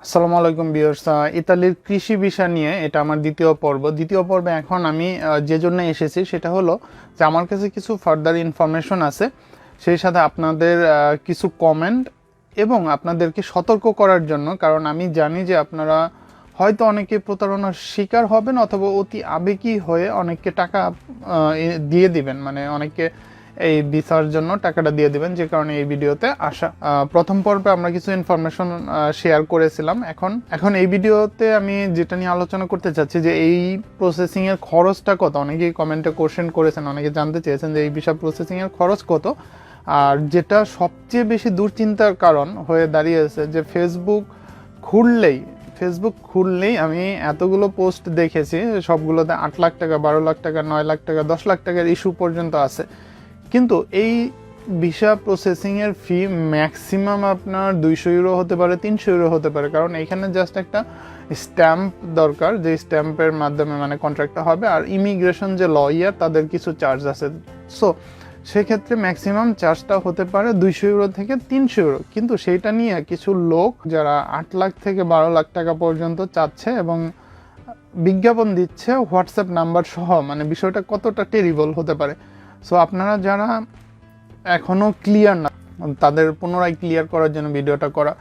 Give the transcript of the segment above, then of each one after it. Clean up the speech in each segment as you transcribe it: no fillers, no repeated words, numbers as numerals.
আসসালামু আলাইকুম ভিউয়ার্স। ইতালির কৃষি ভিসা নিয়ে এটা আমার দ্বিতীয় পর্বে এখন আমি যে জন্য এসেছি সেটা হলো যে আমার কাছে কিছু ফার্দার ইনফরমেশন আছে, সেই সাথে আপনাদের কিছু কমেন্ট এবং আপনাদেরকে সতর্ক করার জন্য, কারণ আমি জানি যে আপনারা হয়তো অনেকে প্রতারণার শিকার হবেন অথবা অতি আবেগী হয়ে অনেককে টাকা দিয়ে দিবেন, মানে অনেককে এই ভিসার জন্য টাকাটা দিয়ে দিবেন, যে কারণে এই ভিডিওতে আসা। প্রথম পর্বে আমরা কিছু ইনফরমেশন শেয়ার করেছিলাম। এখন এই ভিডিওতে আমি যেটা নিয়ে আলোচনা করতে চাচ্ছি যে এই প্রসেসিং এর খরচটা কত। অনেকেই কমেন্টে কোশ্চেন করেছেন, অনেকে জানতে চেয়েছেন যে এই ভিসা প্রসেসিং এর খরচ কত। আর যেটা সবচেয়ে বেশি দুশ্চিন্তার কারণ হয়ে দাঁড়িয়েছে যে ফেসবুক খুললেই আমি এতগুলো পোস্ট দেখেছি, সবগুলোতে 8 লাখ টাকা, 12 লাখ টাকা, 9 লাখ টাকা, 10 লাখ টাকার ইস্যু পর্যন্ত আছে। কিন্তু এই ভিসা প্রসেসিংয়ের ফি ম্যাক্সিমাম আপনার 200 ইউরো হতে পারে, 300 ইউরো হতে পারে, কারণ এখানে জাস্ট একটা স্ট্যাম্প দরকার, যে স্ট্যাম্পের মাধ্যমে মানে কন্ট্রাক্টটা হবে, আর ইমিগ্রেশন যে লয়ার তাদের কিছু চার্জ আছে। সো সেক্ষেত্রে ম্যাক্সিমাম চার্জটা হতে পারে 200 ইউরো থেকে 300 ইউরো। কিন্তু সেইটা নিয়ে কিছু লোক যারা 8 লাখ থেকে 12 লাখ টাকা পর্যন্ত চাচ্ছে এবং বিজ্ঞাপন দিচ্ছে হোয়াটসঅ্যাপ নাম্বার সহ, মানে বিষয়টা কতটা টেরিবল হতে পারে। সো আপনারা যারা এখনও ক্লিয়ার না, তাদের পুনরায় ক্লিয়ার করার জন্য ভিডিওটা করা।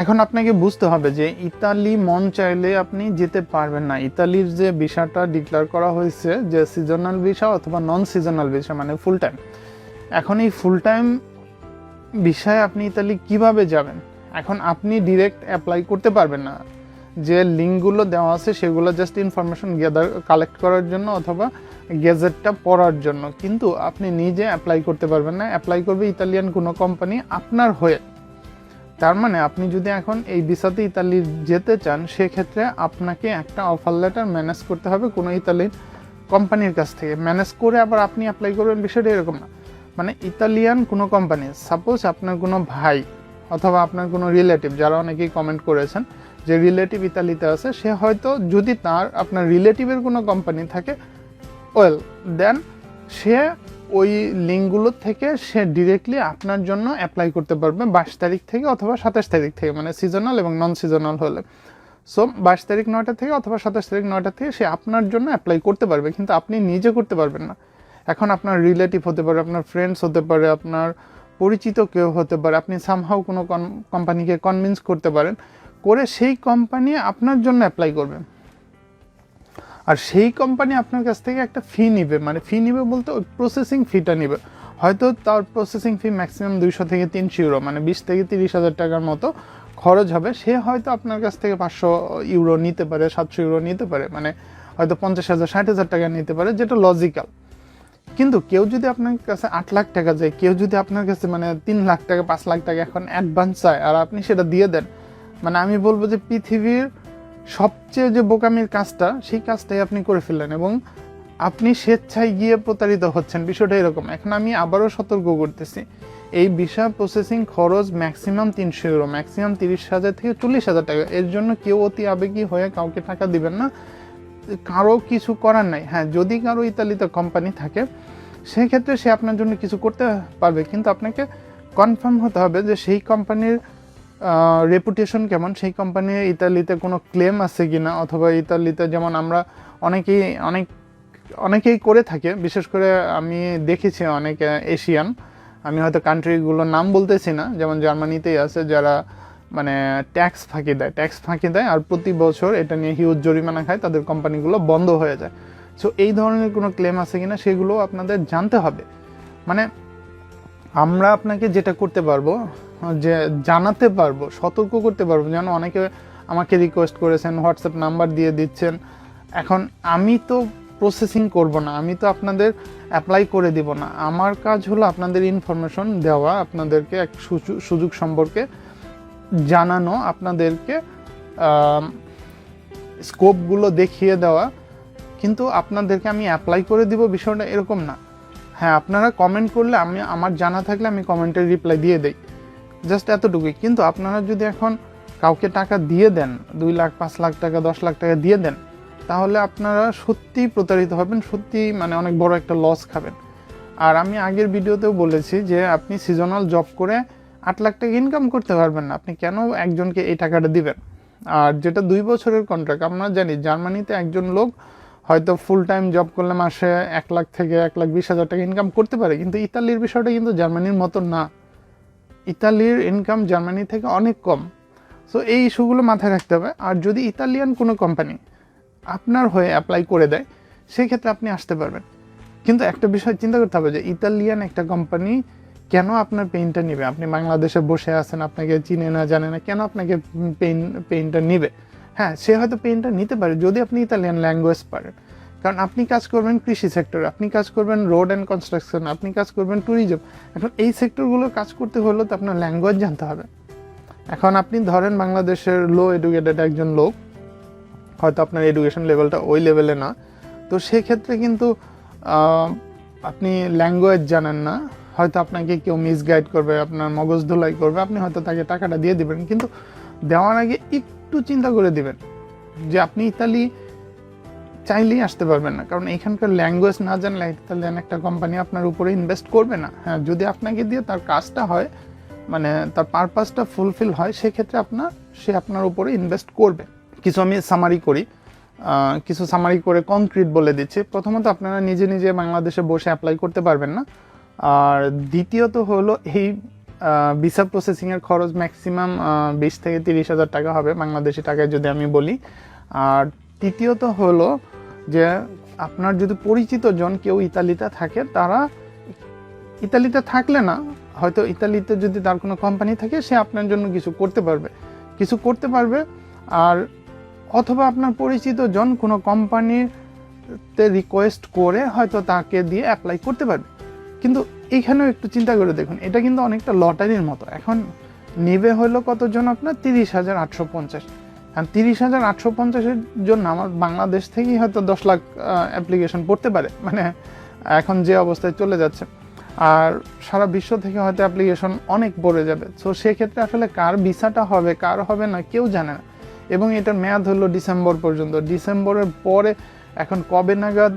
এখন আপনাকে বুঝতে হবে যে ইতালি মন চাইলে আপনি যেতে পারবেন না। ইতালির যে ভিসাটা ডিক্লেয়ার করা হয়েছে যে সিজনাল ভিসা অথবা নন সিজনাল ভিসা, মানে ফুল টাইম। এখন এই ফুল টাইম ভিসায় আপনি ইতালি কিভাবে যাবেন? এখন আপনি ডিরেক্ট অ্যাপ্লাই করতে পারবেন না। যে লিঙ্কগুলো দেওয়া আছে সেগুলো জাস্ট ইনফরমেশন কালেক্ট করার জন্য অথবা গেজেটটা পড়ার জন্য, কিন্তু আপনি নিজে অ্যাপ্লাই করতে পারবেন না। অ্যাপ্লাই করবে ইতালিয়ান কোনো কোম্পানি আপনার হয়ে। তার মানে আপনি যদি এখন এই ভিসাতে ইতালি যেতে চান, সেক্ষেত্রে আপনাকে একটা অফার লেটার ম্যানেজ করতে হবে কোনো ইতালির কোম্পানির কাছ থেকে। ম্যানেজ করে আবার আপনি অ্যাপ্লাই করবেন, বিষয়টা এরকম না। মানে ইতালিয়ান কোনো কোম্পানি, সাপোজ আপনার কোনো ভাই অথবা আপনার কোনো রিলেটিভ, যারা অনেকেই কমেন্ট করেছেন যে রিলেটিভ ইতালিতে আছে, সে হয়তো যদি আপনার রিলেটিভের কোনো কোম্পানি থাকে, দেন সে ওই লিঙ্কগুলোর থেকে সে ডিরেক্টলি আপনার জন্য অ্যাপ্লাই করতে পারবে 22 তারিখ থেকে অথবা 27 তারিখ থেকে, মানে সিজনাল এবং নন সিজনাল হলে। সো 22 তারিখ 9টা থেকে অথবা 27 তারিখ 9টা থেকে সে আপনার জন্য অ্যাপ্লাই করতে পারবে, কিন্তু আপনি নিজে করতে পারবেন না। এখন আপনার রিলেটিভ হতে পারে, আপনার ফ্রেন্ডস হতে পারে, আপনার পরিচিত কেউ হতে পারে, আপনি সামহাও কোনো কোম্পানিকে কনভিন্স করতে পারেন, করে সেই কোম্পানি আপনার জন্য অ্যাপ্লাই করবে। আর সেই কোম্পানি আপনার কাছ থেকে একটা ফি নিবে, মানে ফি নিবে বলতে ওই প্রসেসিং ফিটা নিবে। হয়তো তার প্রসেসিং ফি ম্যাক্সিমাম 200 থেকে 300 ইউরো, মানে 20 থেকে 30 হাজার টাকার মতো খরচ হবে। সে হয়তো আপনার কাছ থেকে 500 ইউরো নিতে পারে, 700 ইউরো নিতে পারে, মানে হয়তো 50,000 60,000 টাকা নিতে পারে, যেটা লজিক্যাল। কিন্তু কেউ যদি আপনার কাছে 8 লাখ টাকা যায়, কেউ যদি আপনার কাছে মানে 3 লাখ টাকা 5 লাখ টাকা এখন অ্যাডভান্স চায় আর আপনি সেটা দিয়ে দেন, মানে আমি বলবো যে পৃথিবীর সবচেয়ে যে বোকামির কাজটা, সেই কাজটাই আপনি করে ফেললেন এবং আপনি স্বেচ্ছায় গিয়ে প্রতারিত হচ্ছেন। বিষয়টা এরকম। এখন আমি আবারও সতর্ক করতেছি, এই ভিসা প্রসেসিং খরচ ম্যাক্সিমাম 300 ইউরো, ম্যাক্সিমাম 30,000 থেকে 40,000 টাকা। এর জন্য কেউ অতি আবেগী হয়ে কাউকে টাকা দিবেন না, কারো কিছু করার নাই। হ্যাঁ, যদি কারো ইতালিতে কোম্পানি থাকে সেক্ষেত্রে সে আপনার জন্য কিছু করতে পারবে, কিন্তু আপনাকে কনফার্ম হতে হবে যে সেই কোম্পানির রেপুটেশন কেমন, সেই কোম্পানির ইতালিতে কোনো ক্লেম আছে কিনা, অথবা ইতালিতে যেমন আমরা অনেকেই করে থাকে, বিশেষ করে আমি দেখেছি অনেক এশিয়ান, আমি হয়তো কান্ট্রিগুলোর নাম বলতেছি না, যেমন জার্মানিতেই আছে যারা মানে ট্যাক্স ফাঁকি দেয় আর প্রতি বছর এটা নিয়ে হিউজ জরিমানা খায়, তাদের কোম্পানিগুলো বন্ধ হয়ে যায়। সো এই ধরনের কোনো ক্লেম আছে কিনা সেগুলো আপনাদের জানতে হবে। মানে আমরা আপনাকে যেটা করতে পারবো, যে জানাতে পারবো, সতর্ক করতে পারবো। যেন অনেকে আমাকে রিকোয়েস্ট করেছেন, হোয়াটসঅ্যাপ নাম্বার দিয়ে দিচ্ছেন। এখন আমি তো প্রসেসিং করব না, আমি তো আপনাদের অ্যাপ্লাই করে দিব না। আমার কাজ হলো আপনাদের ইনফরমেশন দেওয়া, আপনাদেরকে এক সুযোগ সম্পর্কে জানানো, আপনাদেরকে স্কোপগুলো দেখিয়ে দেওয়া, কিন্তু আপনাদেরকে আমি অ্যাপ্লাই করে দিব বিষয়টা এরকম না। হ্যাঁ, আপনারা কমেন্ট করলে আমার জানা থাকলে আমি কমেন্টের রিপ্লাই দিয়ে দেই, জাস্ট এতটুকুই। কিন্তু আপনারা যদি এখন কাউকে টাকা দিয়ে দেন, 2 লাখ 5 লাখ টাকা 10 লাখ টাকা দিয়ে দেন, তাহলে আপনারা সত্যিই প্রতারিত হবেন, সত্যি মানে অনেক বড় একটা লস খাবেন। আর আমি আগের ভিডিওতেও বলেছি যে আপনি সিজনাল জব করে 8 লাখ টাকা ইনকাম করতে পারবেন না, আপনি কেন একজনকে এই টাকাটা দিবেন? আর যেটা 2 বছরের কন্ট্রাক্ট, আমরা জানি জার্মানিতে একজন লোক হয়তো ফুল টাইম জব করলে মাসে 1 লাখ থেকে 1,20,000 টাকা ইনকাম করতে পারে, কিন্তু ইতালির বিষয়টা কিন্তু জার্মানির মতো না। ইতালির ইনকাম জার্মানি থেকে অনেক কম। সো এই ইস্যুগুলো মাথায় রাখতে হবে। আর যদি ইতালিয়ান কোনো কোম্পানি আপনার হয়ে অ্যাপ্লাই করে দেয়, সেক্ষেত্রে আপনি আসতে পারবেন। কিন্তু একটা বিষয় চিন্তা করতে হবে যে ইতালিয়ান একটা কোম্পানি কেন আপনার পেইনটা নেবে? আপনি বাংলাদেশে বসে আছেন, আপনাকে চিনে না জানে না, কেন আপনাকে পেইনটা নেবে? হ্যাঁ, সে হয়তো পেইনটা নিতে পারে যদি আপনি ইতালিয়ান ল্যাঙ্গুয়েজ পারেন, কারণ আপনি কাজ করবেন কৃষি সেক্টরে, আপনি কাজ করবেন রোড অ্যান্ড কনস্ট্রাকশন, আপনি কাজ করবেন ট্যুরিজম। এখন এই সেক্টরগুলো কাজ করতে হলেও তো আপনার ল্যাঙ্গুয়েজ জানতে হবে। এখন আপনি ধরেন বাংলাদেশের লো এডুকেটেড একজন লোক, হয়তো আপনার এডুকেশন লেভেলটা ওই লেভেলে না, তো সেক্ষেত্রে কিন্তু আপনি ল্যাঙ্গুয়েজ জানেন না, হয়তো আপনাকে কেউ মিসগাইড করবে, আপনার মগজ ধুলাই করবে, আপনি হয়তো তাকে টাকাটা দিয়ে দিবেন, কিন্তু দেওয়ার আগে একটু চিন্তা করে দিবেন যে আপনি ইতালি চাইলেই আসতে পারবেন না, কারণ এখানকার ল্যাঙ্গুয়েজ না জানলে ইতালিয়ান একটা কোম্পানি আপনার উপরে ইনভেস্ট করবে না। হ্যাঁ, যদি আপনাকে দিয়ে তার কাজটা হয়, মানে তার পারপাসটা ফুলফিল হয়, সেক্ষেত্রে সে আপনার উপরে ইনভেস্ট করবে। কিছু আমি সামারি করে কনক্রিট বলে দিচ্ছি। প্রথমত, আপনারা নিজে নিজে বাংলাদেশে বসে অ্যাপ্লাই করতে পারবেন না। আর দ্বিতীয়ত হলো এই ভিসা প্রসেসিংয়ের খরচ ম্যাক্সিমাম 20 থেকে 30,000 টাকা হবে বাংলাদেশি টাকায় যদি আমি বলি। আর তৃতীয়ত হলো যে আপনার যদি পরিচিত জন কেউ ইতালিতে থাকে, তারা ইতালিতে থাকলে না, হয়তো ইতালিতে যদি তার কোনো কোম্পানি থাকে, সে আপনার জন্য কিছু করতে পারবে। আর অথবা আপনার পরিচিত জন কোনো কোম্পানিতে রিকোয়েস্ট করে হয়তো তাকে দিয়ে অ্যাপ্লাই করতে পারবে। কিন্তু এইখানেও একটু চিন্তা করে দেখুন, এটা কিন্তু অনেকটা লটারির মতো। এখন নিবে হলো কতজন? আপনার 30,850। আর 30,850-এর জন্য আমার বাংলাদেশ থেকেই হয়তো 10 লাখ অ্যাপ্লিকেশন পড়তে পারে, মানে এখন যে অবস্থায় চলে যাচ্ছে। আর সারা বিশ্ব থেকে হয়তো অ্যাপ্লিকেশন অনেক পড়ে যাবে। সো সেক্ষেত্রে আসলে কার ভিসাটা হবে কার হবে না কেউ জানে না। এবং এটার মেয়াদ হলো ডিসেম্বর পর্যন্ত। ডিসেম্বরের পরে এখন কবে নাগাদ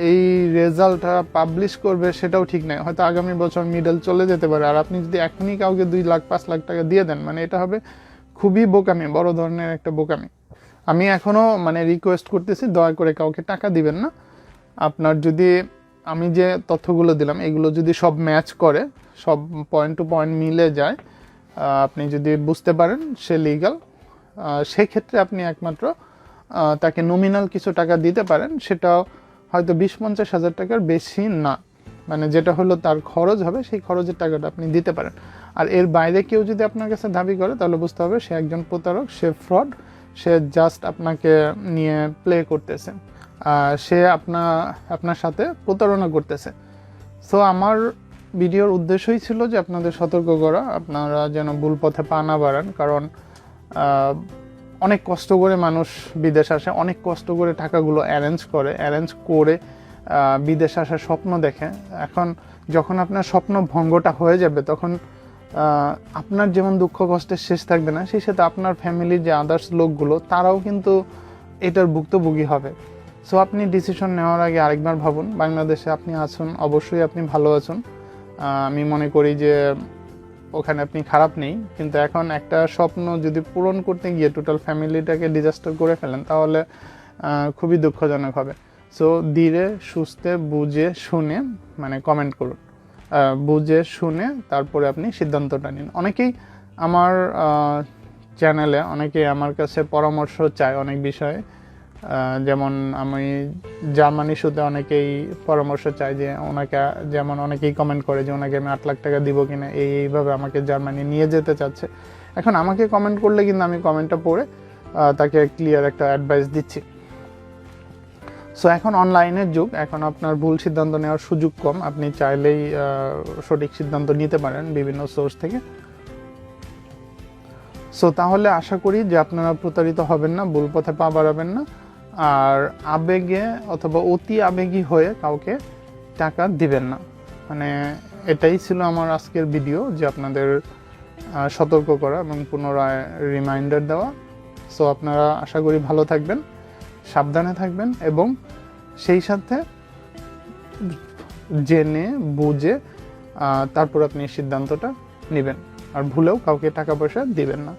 এই রেজাল্টটা পাবলিশ করবে সেটাও ঠিক নেই, হয়তো আগামী বছর মিডল চলে যেতে পারে। আর আপনি যদি এখনই কাউকে 2 লাখ 5 লাখ টাকা দিয়ে দেন, মানে এটা হবে খুবই বোকামি, বড় ধরনের একটা বোকামি। আমি এখনও রিকোয়েস্ট করতেছি, দয়া করে কাউকে টাকা দিবেন না। আপনার যদি আমি যে তথ্যগুলো দিলাম এগুলো যদি সব ম্যাচ করে, সব পয়েন্ট টু পয়েন্ট মিলে যায়, আপনি যদি বুঝতে পারেন সে লিগ্যাল, সেক্ষেত্রে আপনি একমাত্র তাকে নমিনাল কিছু টাকা দিতে পারেন, সেটাও হয়তো 20-50 হাজার টাকার বেশি না, যেটা হলো তার খরচ হবে, সেই খরচের টাকাটা আপনি দিতে পারেন। আর এর বাইরে কেউ যদি আপনার কাছে দাবি করে, তাহলে বুঝতে হবে সে একজন প্রতারক, সে ফ্রড, সে জাস্ট আপনাকে নিয়ে প্লে করতেছে, সে আপনার সাথে প্রতারণা করতেছে। সো আমার ভিডিওর উদ্দেশ্যই ছিল যে আপনাদের সতর্ক করা, আপনারা যেন ভুল পথে পা না বাড়ান। কারণ অনেক কষ্ট করে মানুষ বিদেশ আসে, অনেক কষ্ট করে টাকাগুলো অ্যারেঞ্জ করে বিদেশ আসার স্বপ্ন দেখে। এখন যখন আপনার স্বপ্ন ভঙ্গটা হয়ে যাবে, তখন আপনার যেমন দুঃখ কষ্টের শেষ থাকবে না, সেই সাথে আপনার ফ্যামিলির যে আদার্স লোকগুলো, তারাও কিন্তু এটার ভুক্তভোগী হবে। সো আপনি ডিসিশন নেওয়ার আগে আরেকবার ভাবুন। বাংলাদেশে আপনি আছেন, অবশ্যই আপনি ভালো আছেন, আমি মনে করি যে ওখানে আপনি খারাপ নেই, কিন্তু এখন একটা স্বপ্ন যদি পূরণ করতে গিয়ে টোটাল ফ্যামিলিটাকে ডিজাস্টার করে ফেলেন, তাহলে খুবই দুঃখজনক হবে। সো ধীরে সুস্থে বুঝে শুনে কমেন্ট করুন, বুঝে শুনে তারপরে আপনি সিদ্ধান্তটা নিন। অনেকেই আমার চ্যানেলে আমার কাছে পরামর্শ চায় অনেক বিষয়ে, যেমন আমি জার্মানি শুতে অনেকেই পরামর্শ চায় যে যেমন অনেকেই কমেন্ট করে যে ওনাকে আমি 8 লাখ টাকা দিব কিনা, এইভাবে আমাকে জার্মানি নিয়ে যেতে চাচ্ছে। এখন আমাকে কমেন্ট করলে কিন্তু আমি কমেন্টটা পড়ে তাকে ক্লিয়ার একটা অ্যাডভাইস দিচ্ছি। সো এখন অনলাইনের যুগ, এখন আপনার ভুল সিদ্ধান্ত নেওয়ার সুযোগ কম, আপনি চাইলেই সঠিক সিদ্ধান্ত নিতে পারেন বিভিন্ন সোর্স থেকে। সো তাহলে আশা করি যে আপনারা প্রতারিত হবেন না, ভুল পথে পা বাড়াবেন না, আর আবেগে অথবা অতি আবেগী হয়ে কাউকে টাকা দিবেন না। এটাই ছিল আমার আজকের ভিডিও, যে আপনাদের সতর্ক করা এবং পুনরায় রিমাইন্ডার দেওয়া। সো আপনারা আশা করি ভালো থাকবেন, সাবধানে থাকবেন এবং সেই সাথে জেনে বুঝে তারপর আপনি সিদ্ধান্তটা নেবেন। আর ভুলেও কাউকে টাকা পয়সা দিবেন না।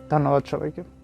ধন্যবাদ সবাইকে।